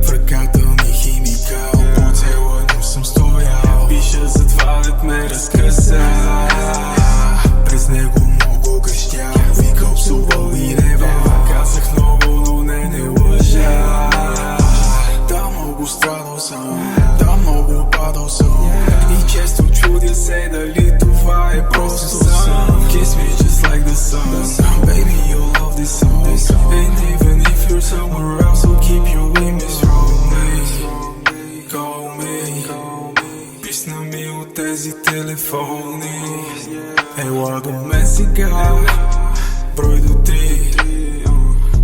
В ръката ми химикал, по цяла нощ съм стоял. Пиша за това дет ме разкъса. През него много гъщял, викал, псувал и ревал. Казах много, но не лъжа. Да, много страдал съм, да, много падал съм. И често чудя се дали това е просто сън. Kiss me just like the sun, baby you'll love this song. And even if you're somewhere else, I'll keep your image from me. Call me, писна ми от тези телефони. Ела до мен сега, брой до 3.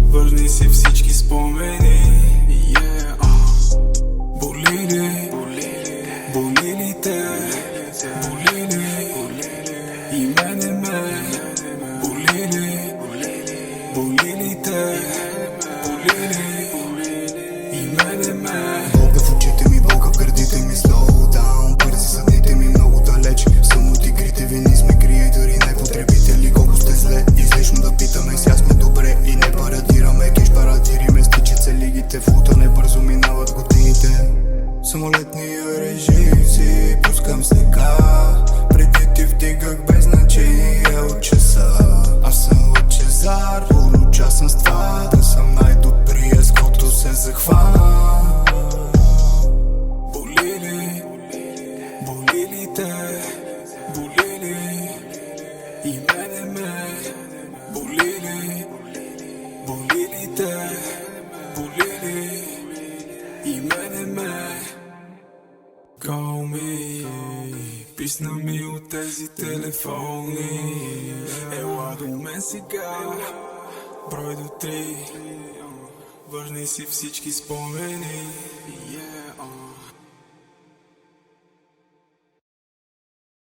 Върни си всички спомени. Боли ли, боли ли те, боли ли и мене ме, боли ли, боли ли те, боли ли и мене ме. Болка в очите ми, болка в гърдите ми, slow down. Бързи са дните ми много далеч. Съм от игрите ви, ние сме креатори, най-потребители. Колко сте зле, излишно да питаме, сега сме добре и не парадираме. Кеш парадириме, стичица лигите, в утане бързо минават годините. Самолетния режим си пускам снега. Преди ти вдигах без значение от часа. Аз съм лъчезар, урочасан с това да съм най-добрия, с който се захвана. Боли ли, боли ли те, боли ли и мене ме, боли ли, боли ли те, боли ли и мене ме. Call me, писна ми от тези телефони. Ела до мен сега, брой до 3. Върни си всички спомени.